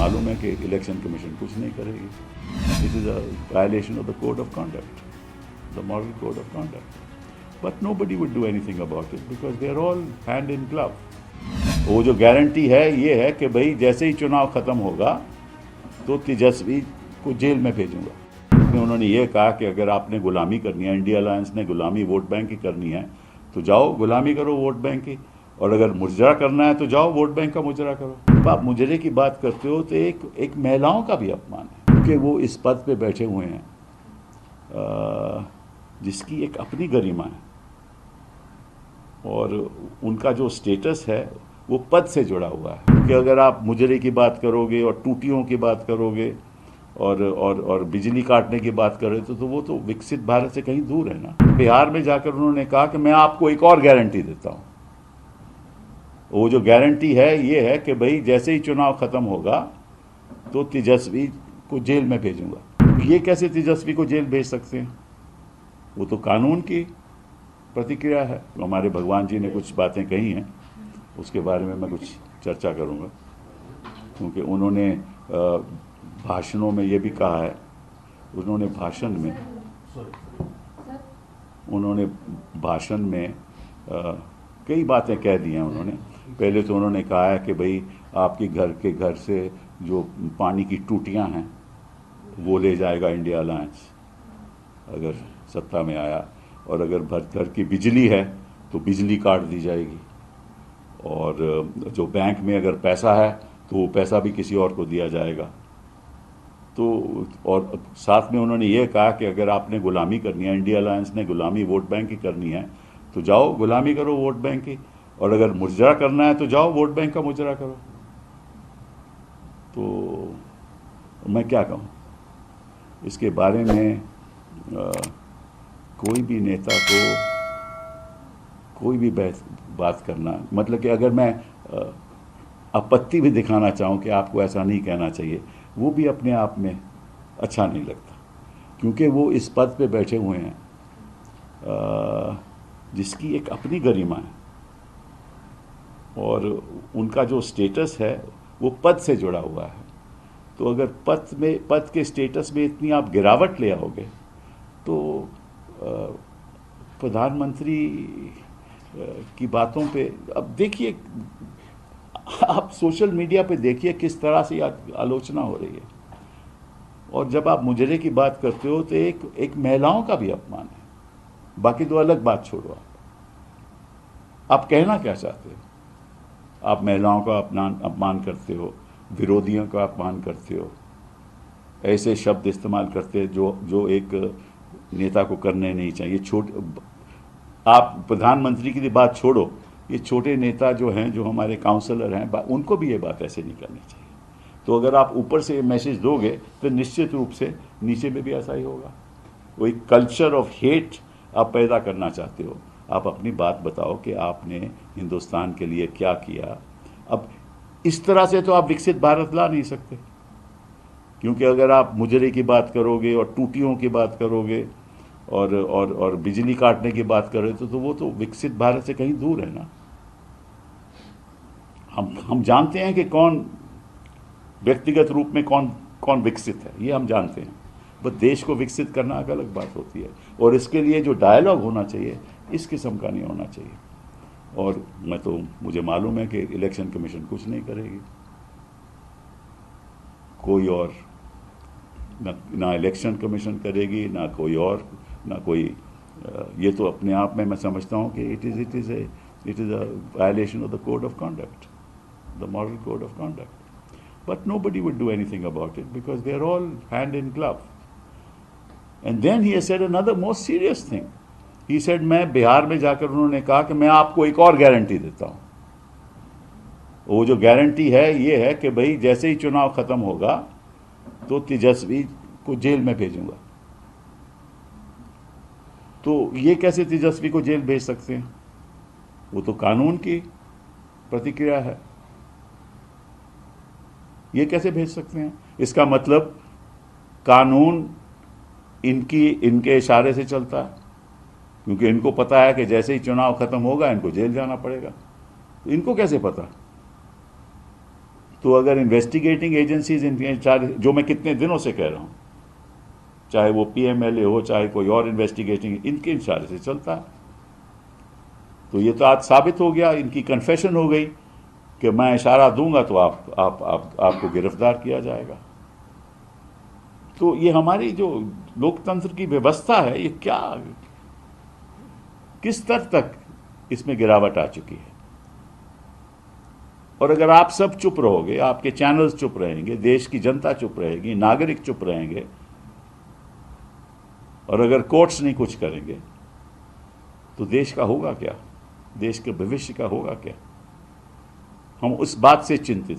मालूम है कि इलेक्शन कमीशन कुछ नहीं करेगी। It is a violation of the code of conduct, the model code of conduct, but nobody would do anything about it because they are all hand in glove. वो जो guarantee है ये है कि भाई जैसे ही चुनाव ख़त्म होगा तो तेजस्वी को जेल में भेजूंगा। उन्होंने ये कहा कि अगर आपने गुलामी करनी है, इंडिया अलायंस ने गुलामी वोट बैंक की करनी है तो जाओ गुलामी करो वोट बैंक की, और अगर मुजरा करना है तो जाओ वोट बैंक का मुजरा करो। जब आप मुजरे की बात करते हो तो एक महिलाओं का भी अपमान है, क्योंकि वो इस पद पे बैठे हुए हैं जिसकी एक अपनी गरिमा है, और उनका जो स्टेटस है वो पद से जुड़ा हुआ है। कि अगर आप मुजरे की बात करोगे और टूटियों की बात करोगे और बिजली काटने की बात करें तो वो तो विकसित भारत से कहीं दूर है ना। बिहार में जाकर उन्होंने कहा कि मैं आपको एक और गारंटी देता हूँ। वो जो गारंटी है ये है कि भाई जैसे ही चुनाव ख़त्म होगा तो तेजस्वी को जेल में भेजूंगा। ये कैसे तेजस्वी को जेल भेज सकते हैं? वो तो कानून की प्रतिक्रिया है। हमारे भगवान जी ने कुछ बातें कही हैं, उसके बारे में मैं कुछ चर्चा करूंगा, क्योंकि उन्होंने भाषणों में ये भी कहा है, उन्होंने भाषण में कई बातें कह दी हैं उन्होंने। पहले तो उन्होंने कहा है कि भाई आपके घर से जो पानी की टूटियां हैं वो ले जाएगा इंडिया अलायंस अगर सत्ता में आया, और अगर घर की बिजली है तो बिजली काट दी जाएगी, और जो बैंक में अगर पैसा है तो वो पैसा भी किसी और को दिया जाएगा। तो और साथ में उन्होंने ये कहा कि अगर आपने गुलामी करनी है, इंडिया अलायंस ने गुलामी वोट बैंक की करनी है तो जाओ गुलामी करो वोट बैंक की, और अगर मुजरा करना है तो जाओ वोट बैंक का मुजरा करो। तो मैं क्या कहूँ इसके बारे में? कोई भी नेता को कोई भी बात करना, मतलब कि अगर मैं आपत्ति भी दिखाना चाहूँ कि आपको ऐसा नहीं कहना चाहिए, वो भी अपने आप में अच्छा नहीं लगता, क्योंकि वो इस पद पे बैठे हुए हैं जिसकी एक अपनी गरिमा है, और उनका जो स्टेटस है वो पद से जुड़ा हुआ है। तो अगर पद के स्टेटस में इतनी आप गिरावट ले आओगे तो प्रधानमंत्री की बातों पे, अब देखिए आप सोशल मीडिया पे देखिए किस तरह से आलोचना हो रही है, और जब आप मुजरे की बात करते हो तो एक महिलाओं का भी अपमान है। बाकी तो अलग बात छोड़ो, आप कहना क्या चाहते हो? आप महिलाओं का अपमान करते हो, विरोधियों का अपमान करते हो, ऐसे शब्द इस्तेमाल करते हैं जो एक नेता को करने नहीं चाहिए। आप प्रधानमंत्री की बात छोड़ो, ये छोटे नेता जो हैं, जो हमारे काउंसलर हैं, उनको भी ये बात ऐसे नहीं करनी चाहिए। तो अगर आप ऊपर से मैसेज दोगे तो निश्चित रूप से नीचे में भी ऐसा ही होगा। वो एक कल्चर ऑफ हेट आप पैदा करना चाहते हो। आप अपनी बात बताओ कि आपने हिंदुस्तान के लिए क्या किया। अब इस तरह से तो आप विकसित भारत ला नहीं सकते, क्योंकि अगर आप मुजरे की बात करोगे और टूटियों की बात करोगे और बिजली काटने की बात करें तो वो तो विकसित भारत से कहीं दूर है ना। हम जानते हैं कि कौन व्यक्तिगत रूप में कौन विकसित है, ये हम जानते हैं, बस देश को विकसित करना एक अलग बात होती है, और इसके लिए जो डायलॉग होना चाहिए इस किस्म का नहीं होना चाहिए। और मुझे मालूम है कि इलेक्शन कमीशन कुछ नहीं करेगी, कोई और ना इलेक्शन कमीशन करेगी, ना कोई और, ना कोई ये तो अपने आप में मैं समझता हूँ कि it is a violation of the code of conduct, the model code of conduct, but nobody would do anything about it because they are all hand in glove. And then he has said another most serious thing. He said, मैं बिहार में जाकर उन्होंने कहा कि मैं आपको एक और गारंटी देता हूँ। वो जो गारंटी है ये है कि भाई जैसे ही चुनाव ख़त्म होगा तो तेजस्वी को जेल में भेजूंगा। तो ये कैसे तेजस्वी को जेल भेज सकते हैं? वो तो कानून की प्रतिक्रिया है। ये कैसे भेज सकते हैं? इसका मतलब कानून इनके इशारे से चलता है, क्योंकि इनको पता है कि जैसे ही चुनाव खत्म होगा इनको जेल जाना पड़ेगा। तो इनको कैसे पता? तो अगर इन्वेस्टिगेटिंग एजेंसीज इनके इचारे, जो मैं कितने दिनों से कह रहा हूँ, चाहे वो पीएमएलए हो चाहे कोई और इन्वेस्टिगेटिंग, इनके इशारे से चलता है। तो ये तो आज साबित हो गया, इनकी कन्फेशन हो गई कि मैं इशारा दूंगा तो आपको गिरफ्तार किया जाएगा। तो ये हमारी जो लोकतंत्र की व्यवस्था है, ये क्या, किस स्तर तक इसमें गिरावट आ चुकी है। और अगर आप सब चुप रहोगे, आपके चैनल्स चुप रहेंगे, देश की जनता चुप रहेगी, नागरिक चुप रहेंगे, और अगर कोर्ट्स नहीं कुछ करेंगे, तो देश का होगा क्या, देश के भविष्य का होगा क्या। हम उस बात से चिंतित